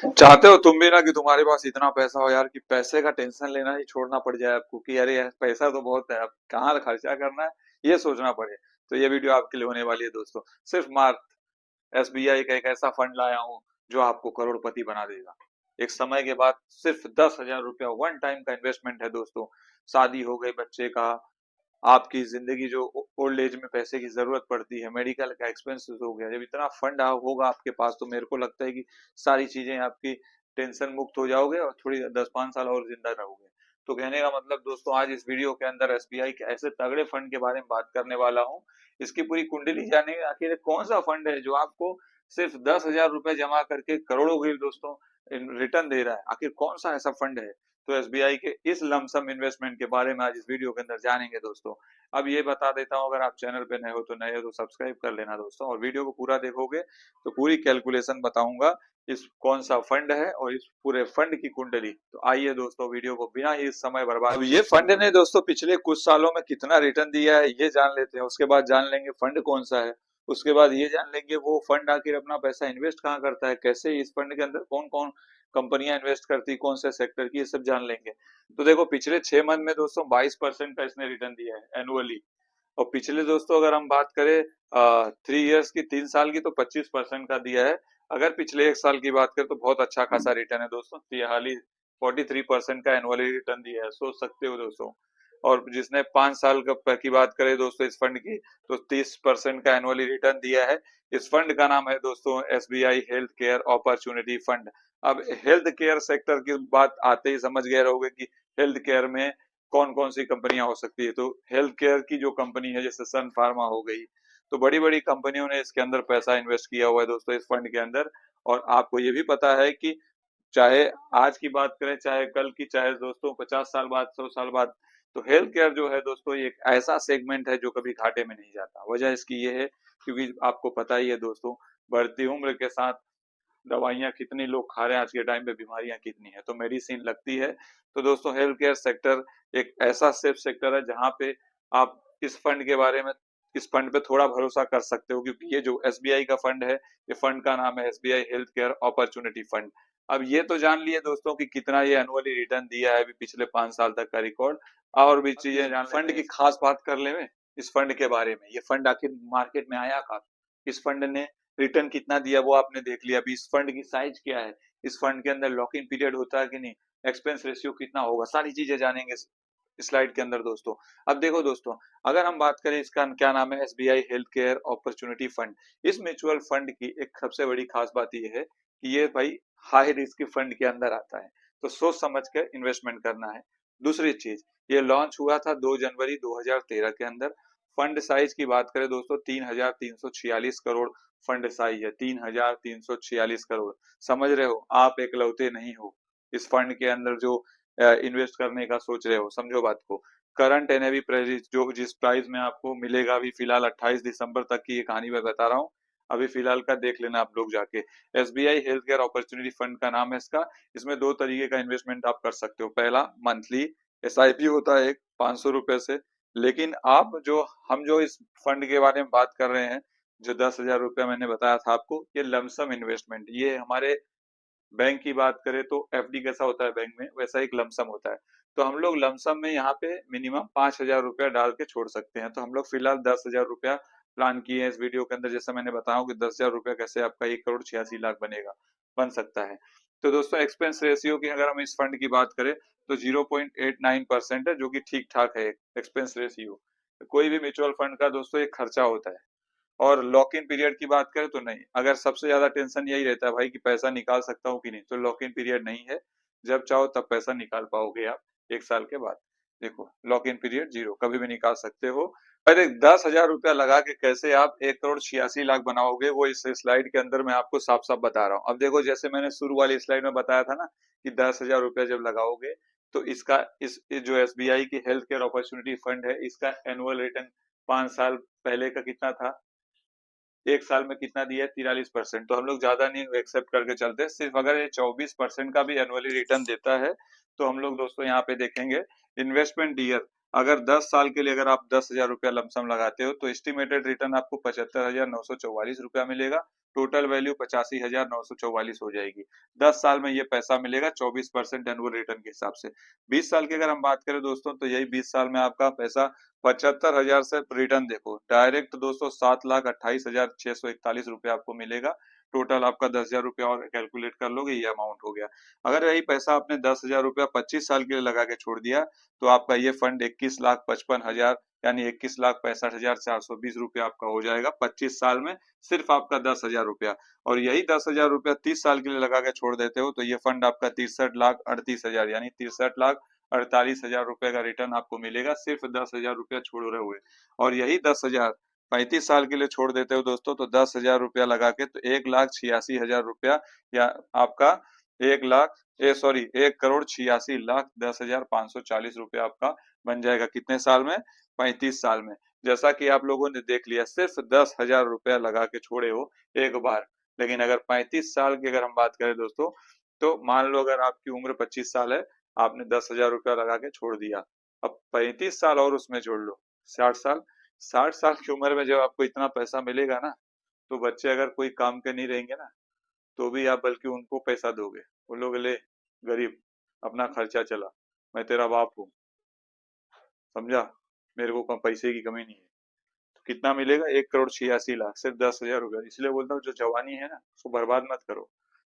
चाहते हो तुम भी ना कि तुम्हारे पास इतना पैसा हो यार कि पैसे का टेंशन लेना ही छोड़ना पड़ जाए आपको कि अरे यार पैसा तो बहुत है, अब कहाँ खर्चा करना है ये सोचना पड़े। तो ये वीडियो आपके लिए होने वाली है दोस्तों। सिर्फ मात्र एसबीआई का एक ऐसा फंड लाया हूँ जो आपको करोड़पति बना देगा एक समय के बाद। सिर्फ 10,000 रुपया वन टाइम का इन्वेस्टमेंट है दोस्तों। शादी हो गई बच्चे का, आपकी जिंदगी जो ओल्ड एज में पैसे की जरूरत पड़ती है, मेडिकल का एक्सपेंसेस हो गया, जब इतना फंड होगा आपके पास तो मेरे को लगता है कि सारी चीजें आपकी टेंशन मुक्त हो जाओगे और थोड़ी 10-5 साल और जिंदा रहोगे। तो कहने का मतलब दोस्तों, आज इस वीडियो के अंदर एसबीआई के ऐसे तगड़े फंड के बारे में बात करने वाला हूँ। इसकी पूरी कुंडली जानेंगे आखिर कौन सा फंड है जो आपको सिर्फ 10,000 रुपए जमा करके करोड़ों की दोस्तों रिटर्न दे रहा है। आखिर कौन सा ऐसा फंड है? तो एसबीआई के इस लमसम इन्वेस्टमेंट के बारे में आज इस वीडियो के अंदर जानेंगे दोस्तों। अब ये बता देता हूँ, अगर आप चैनल पे नए हो तो सब्सक्राइब कर लेना दोस्तों, और वीडियो को पूरा देखोगे तो पूरी कैलकुलेशन बताऊंगा इस कौन सा फंड है और इस पूरे फंड की कुंडली। तो आइए दोस्तों, वीडियो को बिना ही समय बर्बाद। अब ये फंड ने दोस्तों पिछले कुछ सालों में कितना रिटर्न दिया है ये जान लेते हैं, उसके बाद जान लेंगे फंड कौन सा है। उसके बाद ये जान लेंगे वो फंड आखिर अपना पैसा इन्वेस्ट कहाँ करता है, कैसे इस फंड के अंदर कौन कौन कंपनियां इन्वेस्ट करती, कौन से सेक्टर की, ये सब जान लेंगे। तो देखो पिछले 6 मंथ में दोस्तों 22% का इसने रिटर्न दिया है एनुअली। और पिछले दोस्तों अगर हम बात करें 3 इयर्स की, 3 साल की, तो 25% का दिया है। अगर पिछले 1 साल की बात करें तो बहुत अच्छा खासा रिटर्न है दोस्तों, हाली 43% का एनुअली रिटर्न दिया है, सोच सकते हो दोस्तों। और जिसने 5 साल की बात करें दोस्तों इस फंड की, तो 30% का एनुअली रिटर्न दिया है। इस फंड का नाम है दोस्तों SBI health care opportunity fund. अब हेल्थ केयर सेक्टर की बात आते ही समझ गए रहोगे कि हेल्थ केयर में कौन कौन सी कंपनियां हो सकती है। तो हेल्थ केयर की जो कंपनी है जैसे सन फार्मा हो गई, तो बड़ी बड़ी कंपनियों ने इसके अंदर पैसा इन्वेस्ट किया हुआ है दोस्तों इस फंड के अंदर। और आपको ये भी पता है कि चाहे आज की बात करें, चाहे कल की, चाहे दोस्तों 50 साल बाद, 100 साल बाद, तो हेल्थ केयर जो है दोस्तों ये एक ऐसा सेगमेंट है जो कभी घाटे में नहीं जाता। वजह इसकी ये है क्योंकि आपको पता ही है दोस्तों, बढ़ती उम्र के साथ दवाइयाँ कितनी लोग खा रहे हैं, आज के टाइम पे बीमारियां कितनी है, तो मेडिसिन लगती है। तो दोस्तों हेल्थ केयर सेक्टर एक ऐसा सेफ सेक्टर है जहां पे आप इस फंड के बारे में, इस फंड पे थोड़ा भरोसा कर सकते हो, क्योंकि ये जो एसबीआई का फंड है, ये फंड का नाम है SBI health care opportunity fund. अब ये तो जान लिए दोस्तों कि कितना ये एनुअली रिटर्न दिया है अभी पिछले 5 साल तक का रिकॉर्ड। और भी चीजें जान, फंड की खास बात कर ले इस फंड के बारे में। ये फंड आखिर मार्केट में आया कब, इस फंड ने रिटर्न कितना दिया वो आपने देख लिया। अभी इस फंड की साइज क्या है, इस फंड के अंदर लॉक इन पीरियड होता है कि नहीं, एक्सपेंस रेशियो कितना होगा, सारी चीजें जानेंगे इस स्लाइड के अंदर दोस्तों। अब देखो दोस्तों, अगर हम बात करें इसका क्या नाम है, SBI health care opportunity fund. इस म्यूचुअल फंड की एक सबसे बड़ी खास बात यह है कि ये भाई हाई रिस्क फंड के अंदर आता है, तो सोच समझ कर इन्वेस्टमेंट करना है। दूसरी चीज, ये लॉन्च हुआ था 2 जनवरी 2013 के अंदर। फंड साइज की बात करें दोस्तों 3,346 करोड़ फंड साइज है, 3,346 करोड़। समझ रहे हो, आप एकलौते नहीं हो इस फंड के अंदर जो इन्वेस्ट करने का सोच रहे हो, समझो बात को। करंट एनएवी प्राइस जो जिस प्राइस में आपको मिलेगा अभी फिलहाल 28 दिसंबर तक की ये कहानी मैं बता रहा हूँ, अभी फिलहाल का देख लेना आप लोग जाके। SBI health care opportunity fund का नाम है इसका। इसमें दो तरीके का इन्वेस्टमेंट आप कर सकते हो। पहला मंथली एसआईपी होता है एक 500 रुपए से। लेकिन आप जो हम जो इस फंड के बारे में बात कर रहे हैं, जो 10,000 रुपया मैंने बताया था आपको, ये लमसम इन्वेस्टमेंट, ये हमारे बैंक की बात करें तो एफडी कैसा होता है बैंक में, वैसा एक लमसम होता है। तो हम लोग लमसम में यहाँ पे मिनिमम 5,000 रुपया डाल के छोड़ सकते हैं। तो हम लोग फिलहाल 10,000 रुपया प्लान किए हैं इस वीडियो के अंदर। जैसे मैंने बताया कि 10,000 रुपया कैसे आपका 1,86,00,000 बनेगा, बन सकता है। तो दोस्तों एक्सपेंस रेशियो की अगर हम इस फंड की बात करें तो 0.89% है, जो कि ठीक ठाक है एक्सपेंस रेशियो। कोई भी म्यूचुअल फंड का दोस्तों एक खर्चा होता है। और लॉक इन पीरियड की बात करें तो नहीं, अगर सबसे ज्यादा टेंशन यही रहता है भाई कि पैसा निकाल सकता हूँ कि नहीं, तो लॉक इन पीरियड नहीं है। जब चाहो तब पैसा निकाल पाओगे आप 1 साल के बाद। देखो लॉक इन पीरियड जीरो, कभी भी निकाल सकते हो। पहले 10,000 रुपया लगा के कैसे आप 1,86,00,000 बनाओगे, वो इस स्लाइड के अंदर मैं आपको साफ साफ बता रहा हूँ। अब देखो, जैसे मैंने शुरू वाली स्लाइड में बताया था ना कि 10,000 रुपया जब लगाओगे तो इसका इस जो एसबीआई की हेल्थ केयर अपॉर्चुनिटी फंड है, इसका एनुअल रिटर्न 5 साल पहले का कितना था, 1 साल में कितना दिया है, 43%। तो हम लोग ज्यादा नहीं एक्सेप्ट करके चलते, सिर्फ अगर ये 24% का भी एनुअली रिटर्न देता है तो हम लोग दोस्तों यहाँ पे देखेंगे इन्वेस्टमेंट ईयर अगर 10 साल के लिए अगर आप 10,000 रुपया लमसम लगाते हो तो एस्टिमेटेड रिटर्न आपको 75,944 रुपया मिलेगा। टोटल वैल्यू 85,944 हो जाएगी। 10 साल में ये पैसा मिलेगा 24% एनुअल रिटर्न के हिसाब से। 20 साल की अगर हम बात करें दोस्तों तो यही 20 साल में आपका पैसा 75,000 से रिटर्न देखो डायरेक्ट दोस्तों 7,28,641 रुपया आपको मिलेगा। टोटल आपका 10,000 रुपया और कैलकुलेट कर लोगे ये अमाउंट हो गया। अगर यही पैसा आपने 10,000 रुपया 25 साल के लिए लगा के छोड़ दिया तो आपका ये फंड 21,55,000 यानी 21,65,420 रुपया आपका हो जाएगा 25 साल में, सिर्फ आपका 10,000 रुपया। और यही 10,000 रुपया 30 साल के लिए लगा के छोड़ देते हो तो ये फंड आपका 63,38,000 यानी 63,48,000 रुपए का रिटर्न आपको मिलेगा सिर्फ 10,000 रुपया छोड़े हुए। और यही 10,000 35 साल के लिए छोड़ देते हो दोस्तों तो 10,000 रुपया लगा के तो 1,86,000 रुपया या आपका 1,86,10,540 रुपया आपका बन जाएगा कितने साल में? 35 साल में। जैसा कि आप लोगों ने देख लिया सिर्फ 10,000 रुपया लगा के छोड़े हो एक बार, लेकिन अगर 35 साल की अगर हम बात करें दोस्तों तो मान लो अगर आपकी उम्र 25 साल है, आपने 10,000 रुपया लगा के छोड़ दिया, अब 35 साल और उसमें जोड़ लो 60 साल। 60 साल की उम्र में जब आपको इतना पैसा मिलेगा ना तो बच्चे अगर कोई काम के नहीं रहेंगे ना तो भी आप बल्कि उनको पैसा दोगे, बोलोगे ले गरीब अपना खर्चा चला, मैं तेरा बाप हूँ, समझा, मेरे को पैसे की कमी नहीं है। तो कितना मिलेगा? 1,86,00,000 सिर्फ 10,000 रुपया। इसलिए बोलता हूँ जो जवानी है ना उसको बर्बाद मत करो,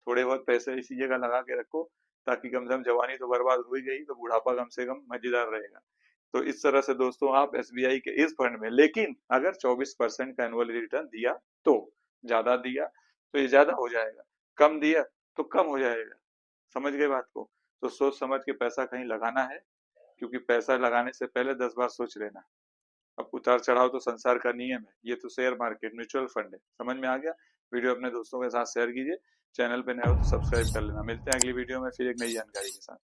थोड़े बहुत पैसे इसी जगह लगा के रखो ताकि कम से कम जवानी तो बर्बाद हो ही गई तो बुढ़ापा कम से कम मजेदार रहेगा। तो इस तरह से दोस्तों आप एसबीआई के इस फंड में, लेकिन अगर 24% का एनुअल रिटर्न दिया तो, ज्यादा दिया तो ये ज्यादा हो जाएगा, कम दिया तो कम हो जाएगा। समझ गए बात को? तो सोच समझ के पैसा कहीं लगाना है, क्योंकि पैसा लगाने से पहले 10 बार सोच लेना। अब उतार चढ़ाव तो संसार का नियम है, ये तो शेयर मार्केट म्यूचुअल फंड है। समझ में आ गया? वीडियो अपने दोस्तों के साथ शेयर कीजिए, चैनल पे नए हो तो सब्सक्राइब कर लेना। मिलते हैं अगली वीडियो में फिर एक नई जानकारी के साथ।